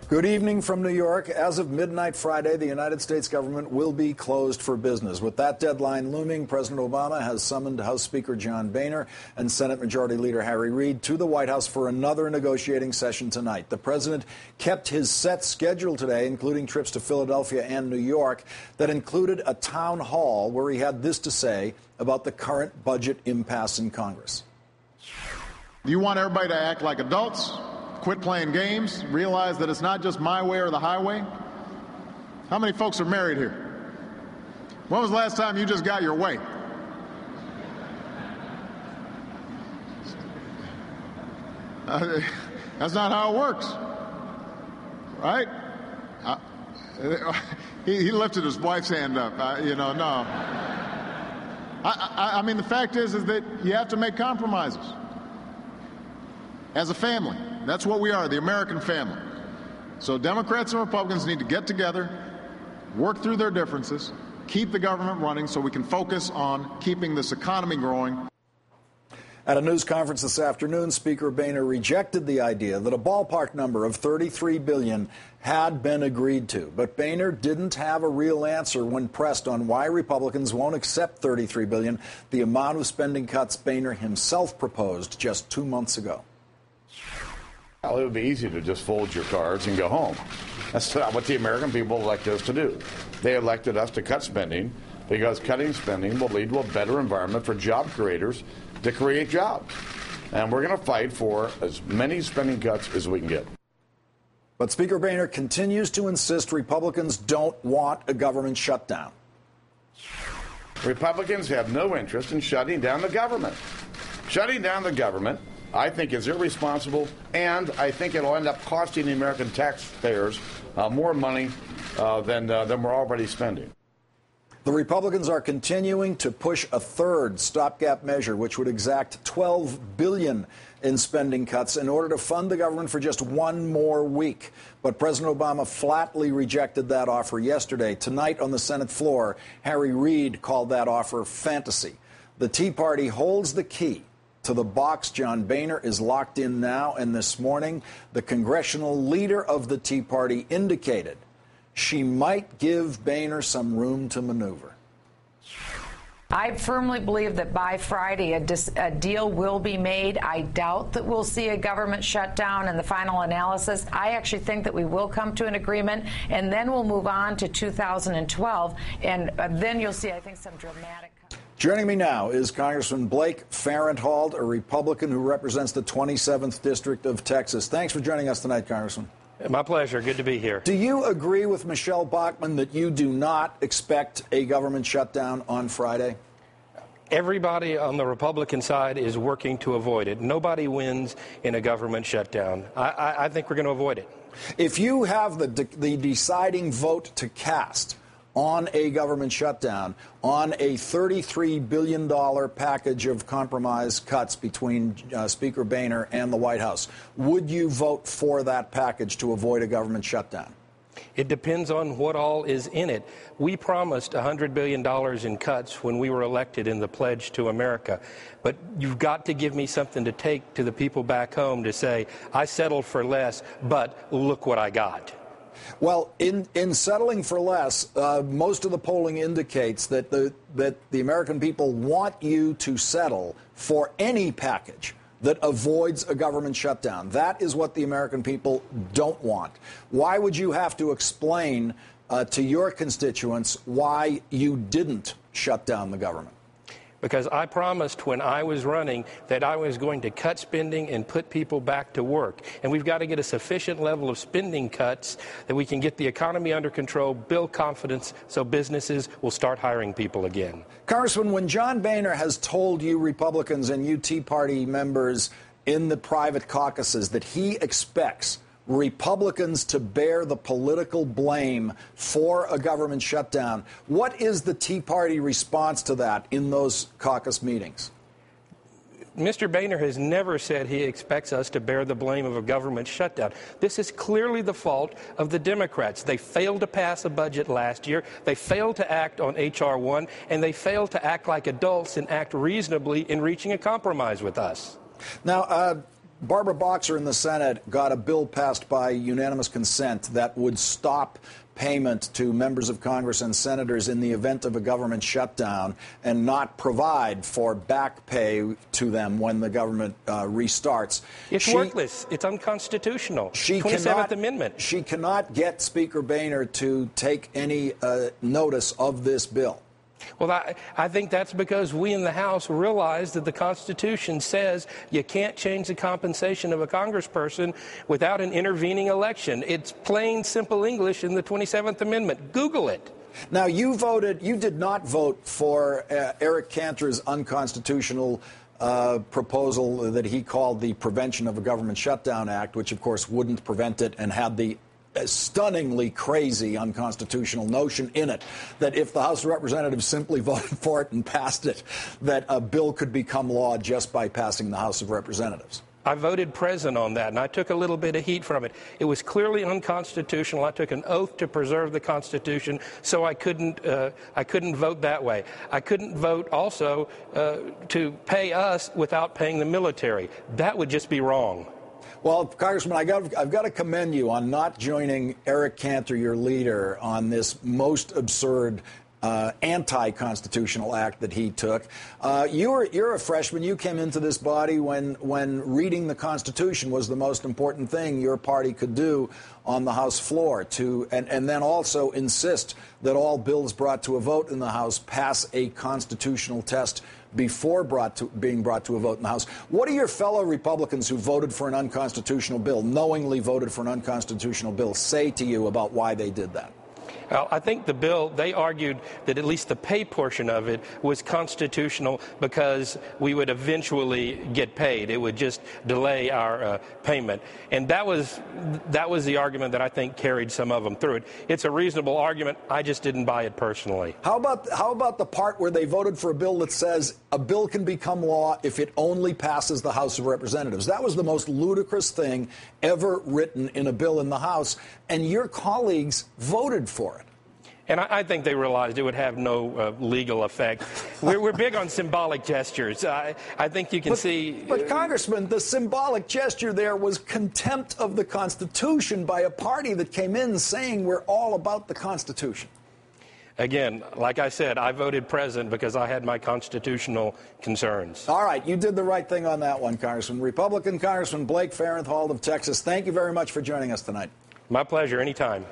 Good evening from New York. As of midnight Friday, the United States government will be closed for business. With that deadline looming, President Obama has summoned House Speaker John Boehner and Senate Majority Leader Harry Reid to the White House for another negotiating session tonight. The president kept his set schedule today, including trips to Philadelphia and New York, that included a town hall where he had this to say about the current budget impasse in Congress. You want everybody to act like adults? Quit playing games, realize that it's not just my way or the highway. How many folks are married here? When was the last time you just got your way? That's not how it works, right? He lifted his wife's hand up. No. I mean, the fact is that you have to make compromises as a family. That's what we are, the American family. So Democrats and Republicans need to get together, work through their differences, keep the government running so we can focus on keeping this economy growing. At a news conference this afternoon, Speaker Boehner rejected the idea that a ballpark number of $33 billion had been agreed to. But Boehner didn't have a real answer when pressed on why Republicans won't accept $33 billion, the amount of spending cuts Boehner himself proposed just 2 months ago. Well, it would be easy to just fold your cards and go home. That's not what the American people elected us to do. They elected us to cut spending because cutting spending will lead to a better environment for job creators to create jobs. And we're going to fight for as many spending cuts as we can get. But Speaker Boehner continues to insist Republicans don't want a government shutdown. Republicans have no interest in shutting down the government. Shutting down the government, I think, is irresponsible, and I think it'll end up costing the American taxpayers more money than we're already spending. The Republicans are continuing to push a third stopgap measure, which would exact $12 billion in spending cuts in order to fund the government for just one more week. But President Obama flatly rejected that offer yesterday. Tonight on the Senate floor, Harry Reid called that offer fantasy. The Tea Party holds the key to the box John Boehner is locked in now, and this morning, the congressional leader of the Tea Party indicated she might give Boehner some room to maneuver. I firmly believe that by Friday a deal will be made. I doubt that we'll see a government shutdown in the final analysis. I actually think that we will come to an agreement, and then we'll move on to 2012, and then you'll see, I think, some dramatic. Joining me now is Congressman Blake Farenthold, a Republican who represents the 27th District of Texas. Thanks for joining us tonight, Congressman. My pleasure. Good to be here. Do you agree with Michelle Bachmann that you do not expect a government shutdown on Friday? Everybody on the Republican side is working to avoid it. Nobody wins in a government shutdown. I think we're going to avoid it. If you have the deciding vote to cast on a government shutdown, on a $33 billion package of compromise cuts between Speaker Boehner and the White House, would you vote for that package to avoid a government shutdown? It depends on what all is in it. We promised $100 billion in cuts when we were elected in the Pledge to America. But you've got to give me something to take to the people back home to say, I settled for less, but look what I got. Well, in settling for less, most of the polling indicates that the American people want you to settle for any package that avoids a government shutdown. That is what the American people don't want. Why would you have to explain to your constituents why you didn't shut down the government? Because I promised when I was running that I was going to cut spending and put people back to work. And we've got to get a sufficient level of spending cuts that we can get the economy under control, build confidence so businesses will start hiring people again. Congressman, when John Boehner has told you Republicans and you Tea Party members in the private caucuses that he expects Republicans to bear the political blame for a government shutdown, what is the Tea Party response to that in those caucus meetings? Mr. Boehner has never said he expects us to bear the blame of a government shutdown. This is clearly the fault of the Democrats. They failed to pass a budget last year. They failed to act on H.R. 1, and they failed to act like adults and act reasonably in reaching a compromise with us. Now, Barbara Boxer in the Senate got a bill passed by unanimous consent that would stop payment to members of Congress and senators in the event of a government shutdown and not provide for back pay to them when the government restarts. It's worthless. It's unconstitutional. 27th Amendment. She cannot get Speaker Boehner to take any notice of this bill. Well, I think that's because we in the House realize that the Constitution says you can't change the compensation of a congressperson without an intervening election. It's plain, simple English in the 27th Amendment. Google it. Now, you did not vote for Eric Cantor's unconstitutional proposal that he called the Prevention of a Government Shutdown Act, which, of course, wouldn't prevent it and had the stunningly crazy unconstitutional notion in it that if the House of Representatives simply voted for it and passed it, that a bill could become law just by passing the House of Representatives. I voted present on that, and I took a little bit of heat from it. It was clearly unconstitutional. I took an oath to preserve the Constitution, so I couldn't vote that way. I couldn't vote also to pay us without paying the military. That would just be wrong. Well, Congressman, I've got to commend you on not joining Eric Cantor, your leader, on this most absurd anti-constitutional act that he took. You're a freshman. You came into this body when reading the Constitution was the most important thing your party could do on the House floor, and then also insist that all bills brought to a vote in the House pass a constitutional test before being brought to a vote in the House. What do your fellow Republicans who voted for an unconstitutional bill, knowingly voted for an unconstitutional bill, say to you about why they did that? Well, I think the bill, they argued that at least the pay portion of it was constitutional because we would eventually get paid. It would just delay our payment. And that was the argument that I think carried some of them through it. It's a reasonable argument. I just didn't buy it personally. How about the part where they voted for a bill that says a bill can become law if it only passes the House of Representatives? That was the most ludicrous thing ever written in a bill in the House, and your colleagues voted for it. And I think they realized it would have no legal effect. We're big on symbolic gestures. I think you can see. But, Congressman, the symbolic gesture there was contempt of the Constitution by a party that came in saying we're all about the Constitution. Again, like I said, I voted present because I had my constitutional concerns. All right, you did the right thing on that one, Congressman. Republican Congressman Blake Farenthold of Texas, thank you very much for joining us tonight. My pleasure, anytime.